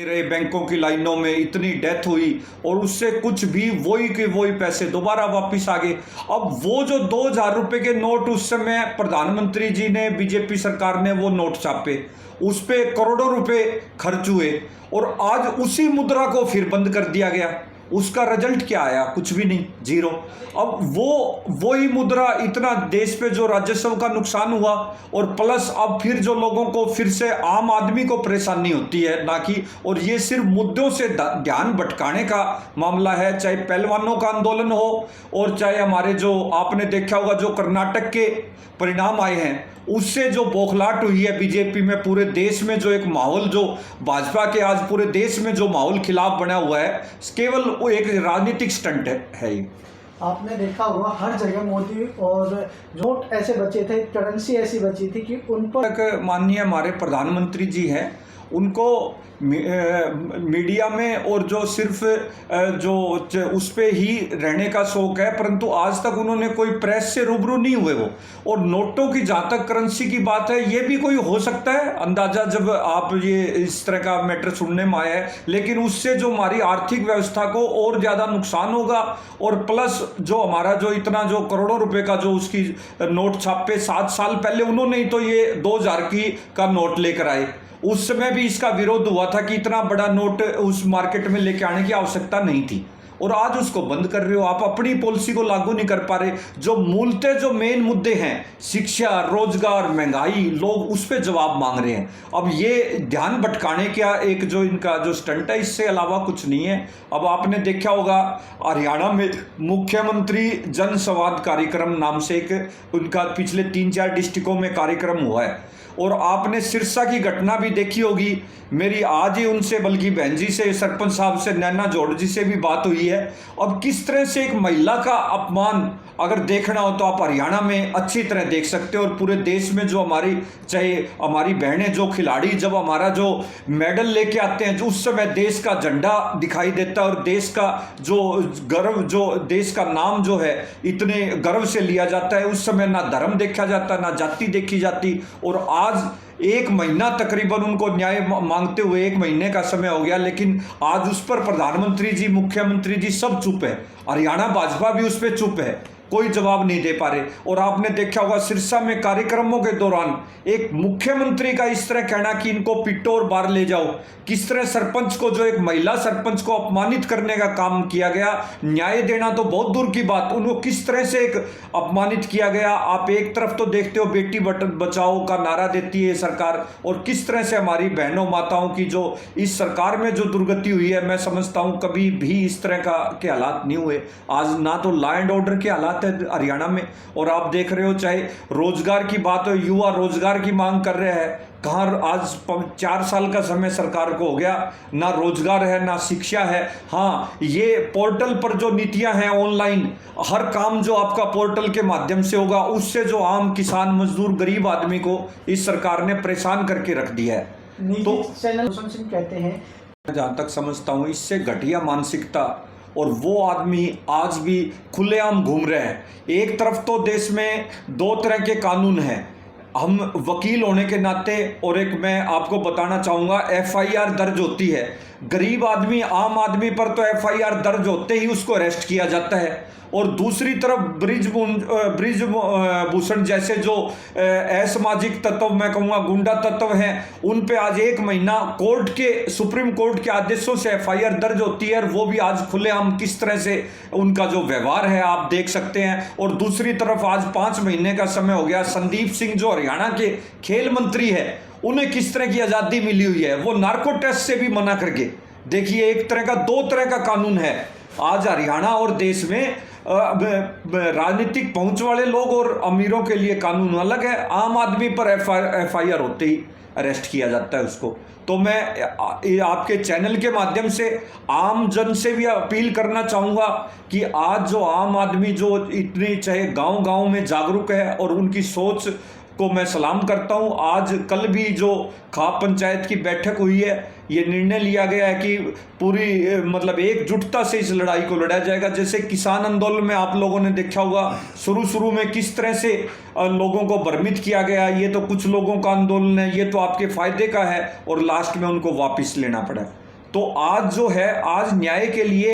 रहे बैंकों की लाइनों में, इतनी डेथ हुई और उससे कुछ भी वही के वही पैसे दोबारा वापस आ गए। अब वो जो 2,000 रुपए के नोट उस समय प्रधानमंत्री जी ने, बीजेपी सरकार ने वो नोट छापे, उस पे करोड़ों रुपए खर्च हुए और आज उसी मुद्रा को फिर बंद कर दिया गया। उसका रिजल्ट क्या आया? कुछ भी नहीं, जीरो। अब वही मुद्रा, इतना देश पे जो राजस्व का नुकसान हुआ और प्लस अब फिर जो लोगों को फिर से आम आदमी को परेशानी होती है ना कि, और ये सिर्फ मुद्दों से ध्यान भटकाने का मामला है, चाहे पहलवानों का आंदोलन हो और चाहे हमारे जो आपने देखा होगा जो कर्नाटक के परिणाम आए हैं, उससे जो बौखलाहट हुई है बीजेपी में, पूरे देश में जो एक माहौल, जो भाजपा के आज पूरे देश में जो माहौल खिलाफ बना हुआ है, केवल वो एक राजनीतिक स्टंट है ये। आपने देखा होगा हर जगह मोदी और नोट ऐसे बचे थे, करेंसी ऐसी बची थी कि उन पर माननीय हमारे प्रधानमंत्री जी हैं, उनको मीडिया में और जो सिर्फ जो उस पे ही रहने का शौक है, परंतु आज तक उन्होंने कोई प्रेस से रूबरू नहीं हुए वो। और नोटों की जहाँ तक करेंसी की बात है, ये भी कोई हो सकता है अंदाजा जब आप ये इस तरह का मैटर सुनने में आया है, लेकिन उससे जो हमारी आर्थिक व्यवस्था को और ज़्यादा नुकसान होगा और प्लस जो हमारा जो इतना जो करोड़ों रुपए का जो उसकी नोट छापे 7 साल पहले उन्होंने ही तो ये 2,000 का नोट लेकर आए, उस समय भी इसका विरोध हुआ था कि इतना बड़ा नोट उस मार्केट में लेके आने की आवश्यकता नहीं थी, और आज उसको बंद कर रहे हो आप, अपनी पॉलिसी को लागू नहीं कर पा रहे। जो मूलतः जो मेन मुद्दे हैं, शिक्षा, रोजगार, महंगाई, लोग उस पर जवाब मांग रहे हैं। अब ये ध्यान भटकाने का एक जो इनका जो स्टंट है, इससे अलावा कुछ नहीं है। अब आपने देखा होगा हरियाणा में मुख्यमंत्री जन संवाद कार्यक्रम नाम से एक उनका पिछले 3-4 डिस्ट्रिक्टों में कार्यक्रम हुआ है, और आपने सिरसा की घटना भी देखी होगी। मेरी आज ही उनसे, बल्कि बहन जी से, सरपंच साहब से, नैना जोड़ जी से भी बात हुई है। अब किस तरह से एक महिला का अपमान अगर देखना हो तो आप हरियाणा में अच्छी तरह देख सकते हो, और पूरे देश में जो हमारी, चाहे हमारी बहनें जो खिलाड़ी जब हमारा जो मेडल लेके आते हैं, जो उस समय देश का झंडा दिखाई देता है और देश का जो गर्व, जो देश का नाम जो है इतने गर्व से लिया जाता है, उस समय ना धर्म देखा जाता, ना जाति देखी जाती। और आज 1 महीना तकरीबन उनको न्याय मांगते हुए 1 महीने का समय हो गया, लेकिन आज उस पर प्रधानमंत्री जी, मुख्यमंत्री जी सब चुप है, हरियाणा भाजपा भी उस पर चुप है, कोई जवाब नहीं दे पा रहे। और आपने देखा होगा सिरसा में कार्यक्रमों के दौरान एक मुख्यमंत्री का इस तरह कहना कि इनको पिटो और बाहर ले जाओ, किस तरह सरपंच को, जो एक महिला सरपंच को अपमानित करने का काम किया गया। न्याय देना तो बहुत दूर की बात, उनको किस तरह से एक अपमानित किया गया। आप एक तरफ तो देखते हो बेटी बचाओ का नारा देती है सरकार, और किस तरह से हमारी बहनों माताओं की जो इस सरकार में जो दुर्गति हुई है, मैं समझता हूँ कभी भी इस तरह के हालात नहीं हुए। आज ना तो लॉ एंड ऑर्डर के हालात है हरियाणा में, और आप देख रहे हो चाहे रोजगार की बात हो, युवा रोजगार की मांग कर रहे हैं, कहाँ आज 4 साल का समय सरकार को हो गया, ना रोजगार है ना शिक्षा है। हाँ, ये पोर्टल पर जो नीतियां हैं, ऑनलाइन हर काम जो आपका पोर्टल के माध्यम से होगा, उससे जो आम किसान, मजदूर, गरीब आदमी को इस सरकार ने परेशान करके रख दिया है। तो चैनल कहते हैं, जहाँ तक समझता हूँ इससे घटिया मानसिकता, और वो आदमी आज भी खुलेआम घूम रहे हैं। एक तरफ तो देश में 2 तरह के कानून हैं, हम वकील होने के नाते, और एक मैं आपको बताना चाहूँगा FIR दर्ज होती है, गरीब आदमी, आम आदमी पर तो FIR दर्ज होते ही उसको अरेस्ट किया जाता है, और दूसरी तरफ ब्रिजभूषण जैसे जो असामाजिक तत्व, मैं कहूँगा गुंडा तत्व हैं, उन पे आज 1 महीना कोर्ट के, सुप्रीम कोर्ट के आदेशों से FIR दर्ज होती है, और वो भी आज खुलेआम किस तरह से उनका जो व्यवहार है आप देख सकते हैं। और दूसरी तरफ आज 5 महीने का समय हो गया, संदीप सिंह जो हरियाणा के खेल मंत्री है, उन्हें किस तरह की आज़ादी मिली हुई है, वो नार्को टेस्ट से भी मना करके। देखिए, एक तरह का 2 तरह का कानून है आज हरियाणा और देश में। राजनीतिक पहुंच वाले लोग और अमीरों के लिए कानून अलग है, आम आदमी पर FIR होते ही अरेस्ट किया जाता है उसको। तो मैं आपके चैनल के माध्यम से आम जन से भी अपील करना चाहूँगा कि आज जो आम आदमी जो इतनी, चाहे गांव-गांव में जागरूक है, और उनकी सोच को मैं सलाम करता हूं। आज कल भी जो खाप पंचायत की बैठक हुई है, ये निर्णय लिया गया है कि पूरी मतलब एकजुटता से इस लड़ाई को लड़ा जाएगा। जैसे किसान आंदोलन में आप लोगों ने देखा होगा, शुरू में किस तरह से लोगों को भ्रमित किया गया, ये तो कुछ लोगों का आंदोलन है, ये तो आपके फायदे का है, और लास्ट में उनको वापस लेना पड़ा। तो आज जो है आज न्याय के लिए